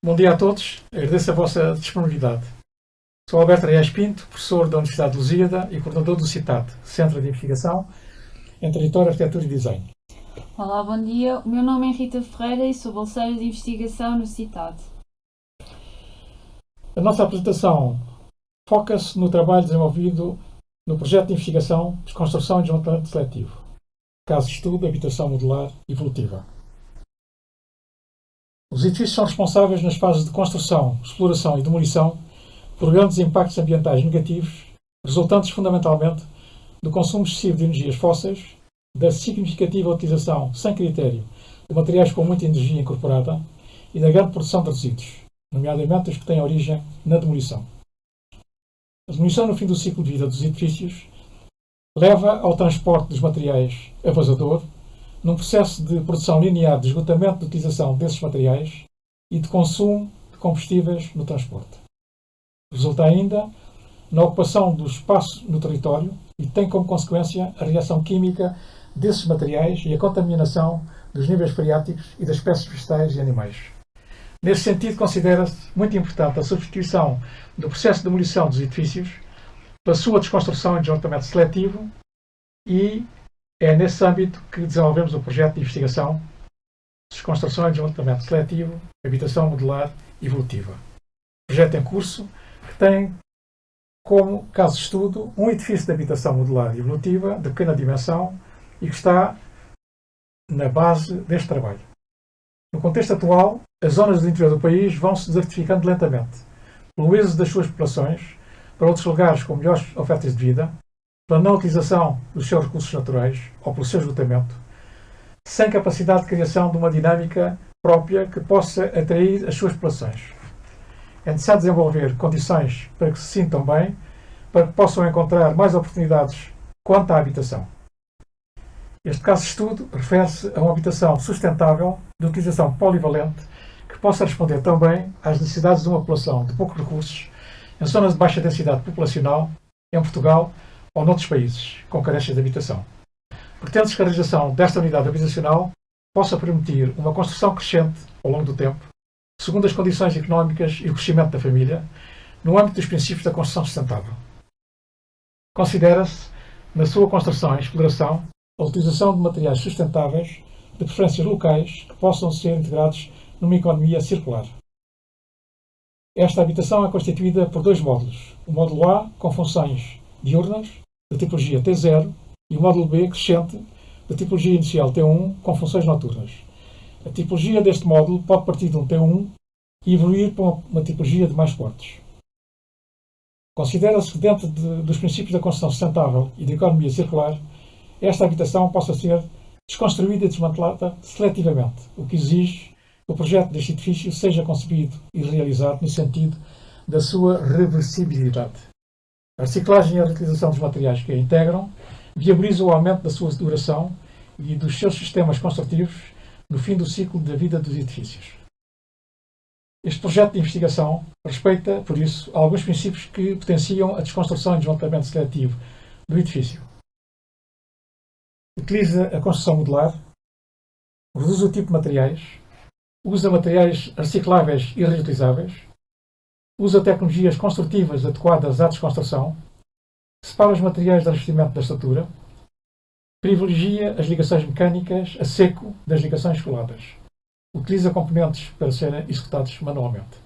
Bom dia a todos, agradeço a vossa disponibilidade. Sou Alberto Reis Pinto, professor da Universidade de Lusíada e coordenador do CITAD, Centro de Investigação em Território, Arquitetura e Design. Olá, bom dia. O meu nome é Rita Ferreira e sou bolseira de investigação no CITAD. A nossa apresentação foca-se no trabalho desenvolvido no projeto de investigação, desconstrução e desmontamento seletivo, caso de estudo, habitação modular evolutiva. Os edifícios são responsáveis nas fases de construção, exploração e demolição por grandes impactos ambientais negativos, resultantes fundamentalmente do consumo excessivo de energias fósseis, da significativa utilização sem critério de materiais com muita energia incorporada e da grande produção de resíduos, nomeadamente os que têm origem na demolição. A demolição no fim do ciclo de vida dos edifícios leva ao transporte dos materiais a vazador, num processo de produção linear de esgotamento de utilização desses materiais e de consumo de combustíveis no transporte. Resulta ainda na ocupação do espaço no território e tem como consequência a reação química desses materiais e a contaminação dos níveis freáticos e das espécies vegetais e animais. Nesse sentido, considera-se muito importante a substituição do processo de demolição dos edifícios pela sua desconstrução e desmontamento seletivo, e é nesse âmbito que desenvolvemos o projeto de investigação Desconstrução e Desmontamento Seletivo, Habitação Modular Evolutiva. Projeto em curso que tem como caso de estudo um edifício de habitação modular evolutiva de pequena dimensão e que está na base deste trabalho. No contexto atual, as zonas do interior do país vão se desertificando lentamente, pelo êxodo das suas populações para outros lugares com melhores ofertas de vida, pela não utilização dos seus recursos naturais ou pelo seu esgotamento, sem capacidade de criação de uma dinâmica própria que possa atrair as suas populações. É necessário desenvolver condições para que se sintam bem, para que possam encontrar mais oportunidades quanto à habitação. Este caso de estudo refere-se a uma habitação sustentável, de utilização polivalente, que possa responder também às necessidades de uma população de poucos recursos, em zonas de baixa densidade populacional, em Portugal ou noutros países, com carências de habitação. Pretende-se que a realização desta unidade habitacional possa permitir uma construção crescente ao longo do tempo, segundo as condições económicas e o crescimento da família, no âmbito dos princípios da construção sustentável. Considera-se, na sua construção e exploração, a utilização de materiais sustentáveis, de preferências locais, que possam ser integrados numa economia circular. Esta habitação é constituída por dois módulos. O módulo A, com funções diurnas, de tipologia T0, e o módulo B, crescente, de tipologia inicial T1, com funções noturnas. A tipologia deste módulo pode partir de um T1 e evoluir para uma tipologia de mais portes. Considera-se que dentro dos princípios da construção sustentável e da economia circular, esta habitação possa ser desconstruída e desmantelada seletivamente, o que exige que o projeto deste edifício seja concebido e realizado no sentido da sua reversibilidade. A reciclagem e a reutilização dos materiais que a integram viabiliza o aumento da sua duração e dos seus sistemas construtivos no fim do ciclo da vida dos edifícios. Este projeto de investigação respeita, por isso, alguns princípios que potenciam a desconstrução e desmontamento seletivo do edifício. Utiliza a construção modular, reduz o tipo de materiais, usa materiais recicláveis e reutilizáveis, usa tecnologias construtivas adequadas à desconstrução, separa os materiais de revestimento da estrutura, privilegia as ligações mecânicas a seco das ligações coladas. Utiliza componentes para serem executados manualmente.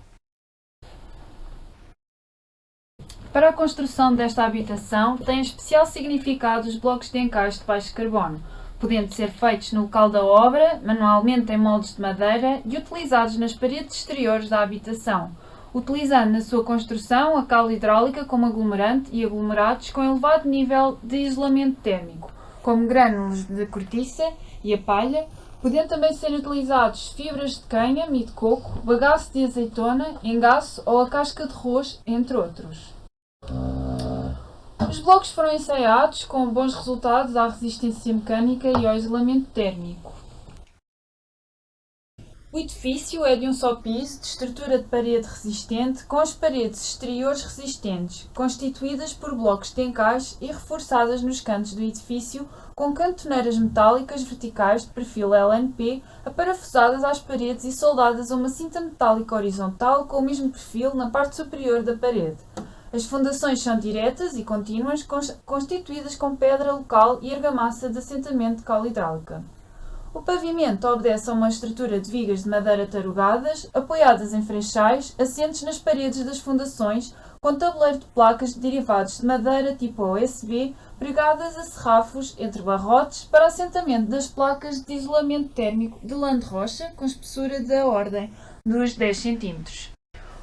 Para a construção desta habitação, tem especial significado os blocos de encaixe de baixo carbono, podendo ser feitos no local da obra, manualmente em moldes de madeira e utilizados nas paredes exteriores da habitação, utilizando na sua construção a cal hidráulica como aglomerante e aglomerados com elevado nível de isolamento térmico, como grânulos de cortiça e a palha, podendo também ser utilizados fibras de cânhamo e de coco, bagaço de azeitona, engaço ou a casca de roz, entre outros. Os blocos foram ensaiados com bons resultados à resistência mecânica e ao isolamento térmico. O edifício é de um só piso, de estrutura de parede resistente, com as paredes exteriores resistentes, constituídas por blocos de encaixe e reforçadas nos cantos do edifício com cantoneiras metálicas verticais de perfil LNP aparafusadas às paredes e soldadas a uma cinta metálica horizontal com o mesmo perfil na parte superior da parede. As fundações são diretas e contínuas, constituídas com pedra local e argamassa de assentamento de cal hidráulica. O pavimento obedece a uma estrutura de vigas de madeira tarugadas, apoiadas em freixais, assentes nas paredes das fundações, com tabuleiro de placas de derivados de madeira tipo OSB, pregadas a serrafos entre barrotes para assentamento das placas de isolamento térmico de lã de rocha com espessura da ordem dos 10 cm.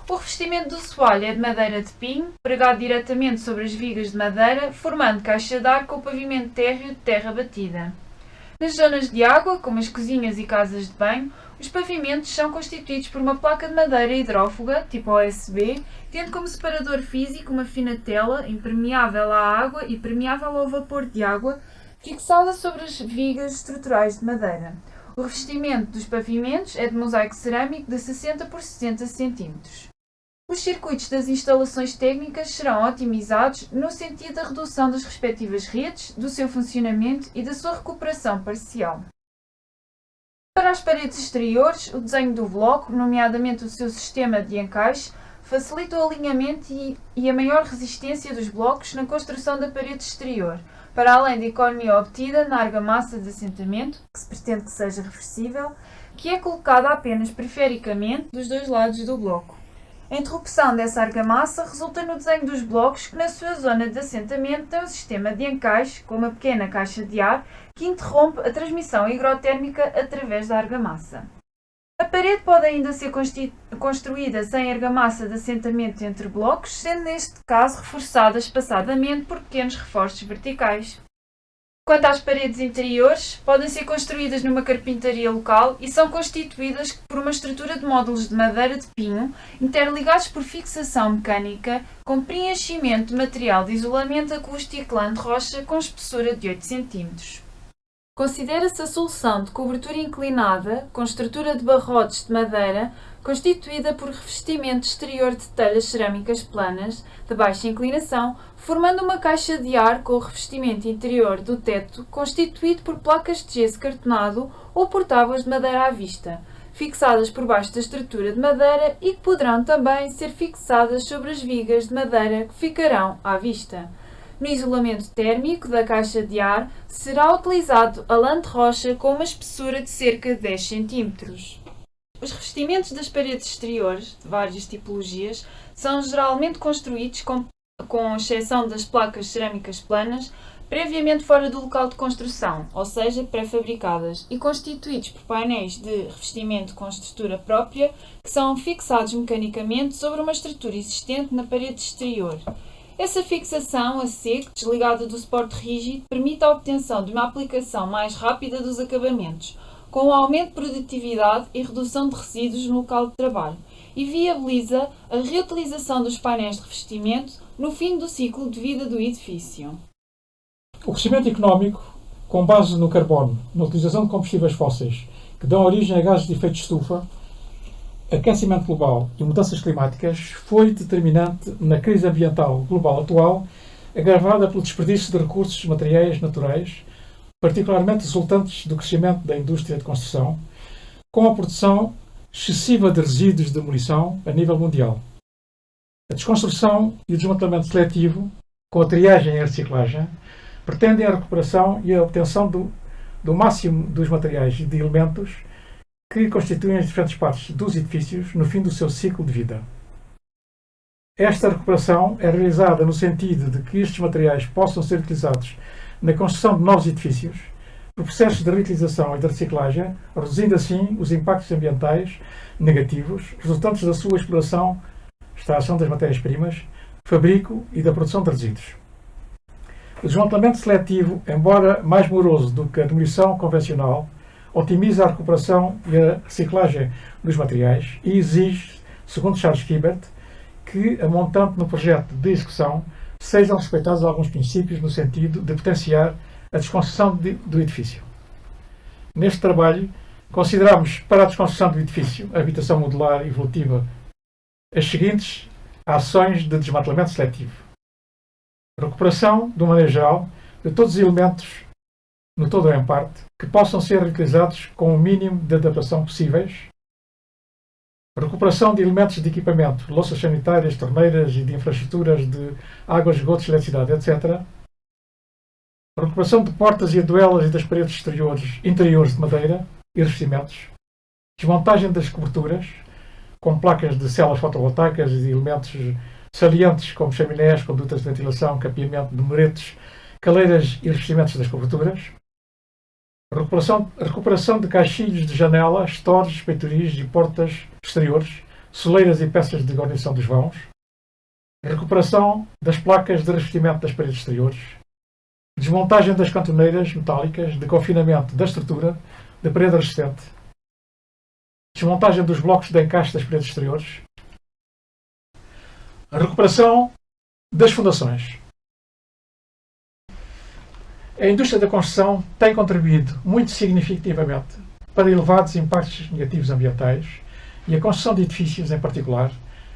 O revestimento do soalho é de madeira de pinho, pregado diretamente sobre as vigas de madeira, formando caixa de ar com o pavimento térreo de terra batida. Nas zonas de água, como as cozinhas e casas de banho, os pavimentos são constituídos por uma placa de madeira hidrófuga, tipo OSB, tendo como separador físico uma fina tela impermeável à água e permeável ao vapor de água, fixada sobre as vigas estruturais de madeira. O revestimento dos pavimentos é de mosaico cerâmico de 60 por 60 cm. Os circuitos das instalações técnicas serão otimizados no sentido da redução das respectivas redes, do seu funcionamento e da sua recuperação parcial. Para as paredes exteriores, o desenho do bloco, nomeadamente o seu sistema de encaixe, facilita o alinhamento e a maior resistência dos blocos na construção da parede exterior, para além da economia obtida na argamassa de assentamento, que se pretende que seja reversível, que é colocada apenas perifericamente dos dois lados do bloco. A interrupção dessa argamassa resulta no desenho dos blocos que na sua zona de assentamento tem um sistema de encaixe com uma pequena caixa de ar que interrompe a transmissão higrotérmica através da argamassa. A parede pode ainda ser construída sem argamassa de assentamento entre blocos, sendo neste caso reforçada espaçadamente por pequenos reforços verticais. Quanto às paredes interiores, podem ser construídas numa carpintaria local e são constituídas por uma estrutura de módulos de madeira de pinho interligados por fixação mecânica com preenchimento de material de isolamento acústico lã de rocha com espessura de 8 cm. Considera-se a solução de cobertura inclinada com estrutura de barrotes de madeira constituída por revestimento exterior de telhas cerâmicas planas de baixa inclinação, formando uma caixa de ar com o revestimento interior do teto constituído por placas de gesso cartonado ou por tábuas de madeira à vista, fixadas por baixo da estrutura de madeira e que poderão também ser fixadas sobre as vigas de madeira que ficarão à vista. No isolamento térmico da caixa de ar será utilizado a lã de rocha com uma espessura de cerca de 10 cm. Os revestimentos das paredes exteriores, de várias tipologias, são geralmente construídos, com exceção das placas cerâmicas planas, previamente fora do local de construção, ou seja, pré-fabricadas, e constituídos por painéis de revestimento com estrutura própria, que são fixados mecanicamente sobre uma estrutura existente na parede exterior. Essa fixação a seco, desligada do suporte rígido, permite a obtenção de uma aplicação mais rápida dos acabamentos, com um aumento de produtividade e redução de resíduos no local de trabalho, e viabiliza a reutilização dos painéis de revestimento no fim do ciclo de vida do edifício. O crescimento económico, com base no carbono, na utilização de combustíveis fósseis, que dão origem a gases de efeito de estufa, aquecimento global e mudanças climáticas, foi determinante na crise ambiental global atual, agravada pelo desperdício de recursos materiais naturais, particularmente resultantes do crescimento da indústria de construção, com a produção excessiva de resíduos de demolição a nível mundial. A desconstrução e o desmantelamento seletivo, com a triagem e a reciclagem, pretendem a recuperação e a obtenção do máximo dos materiais e de elementos que constituem as diferentes partes dos edifícios no fim do seu ciclo de vida. Esta recuperação é realizada no sentido de que estes materiais possam ser utilizados na construção de novos edifícios, por processos de reutilização e de reciclagem, reduzindo assim os impactos ambientais negativos resultantes da sua exploração, extração das matérias-primas, fabrico e da produção de resíduos. O desmantelamento seletivo, embora mais moroso do que a demolição convencional, otimiza a recuperação e a reciclagem dos materiais e exige, segundo Charles Kibert, que a montante no projeto de execução sejam respeitados alguns princípios no sentido de potenciar a desconstrução do edifício. Neste trabalho, consideramos para a desconstrução do edifício, a habitação modular evolutiva, as seguintes ações de desmantelamento seletivo. Recuperação, de uma maneira geral, de todos os elementos no todo ou em parte, que possam ser reutilizados com o mínimo de adaptação possíveis, recuperação de elementos de equipamento, louças sanitárias, torneiras e de infraestruturas de águas, esgotos, eletricidade, etc., recuperação de portas e aduelas e das paredes interiores de madeira e revestimentos, desmontagem das coberturas, com placas de células fotovoltaicas e de elementos salientes como chaminés, condutas de ventilação, capeamento de muretes, caleiras e revestimentos das coberturas, recuperação de caixilhos de janelas, stores, peitoris e portas exteriores, soleiras e peças de guarnição dos vãos, recuperação das placas de revestimento das paredes exteriores, desmontagem das cantoneiras metálicas de confinamento da estrutura da parede resistente, desmontagem dos blocos de encaixe das paredes exteriores, a recuperação das fundações. A indústria da construção tem contribuído muito significativamente para elevados impactos negativos ambientais e a construção de edifícios, em particular,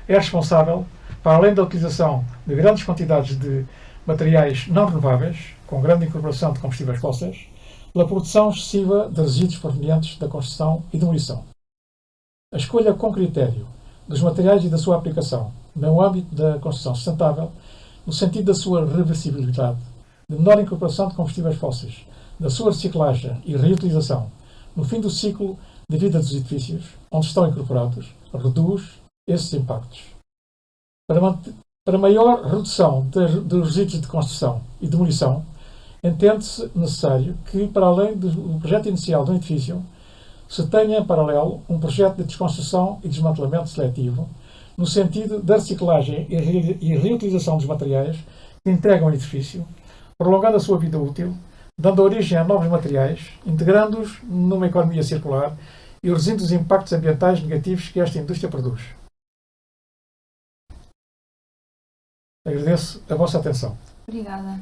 é responsável, para além da utilização de grandes quantidades de materiais não renováveis, com grande incorporação de combustíveis fósseis, pela produção excessiva de resíduos provenientes da construção e demolição. A escolha com critério dos materiais e da sua aplicação no âmbito da construção sustentável, no sentido da sua reversibilidade, de menor incorporação de combustíveis fósseis, da sua reciclagem e reutilização, no fim do ciclo de vida dos edifícios, onde estão incorporados, reduz esses impactos. Para maior redução dos resíduos de construção e demolição, entende-se necessário que, para além do projeto inicial do edifício, se tenha em paralelo um projeto de desconstrução e desmantelamento seletivo, no sentido da reciclagem e reutilização dos materiais que integram o edifício, prolongando a sua vida útil, dando origem a novos materiais, integrando-os numa economia circular e reduzindo os impactos ambientais negativos que esta indústria produz. Agradeço a vossa atenção. Obrigada.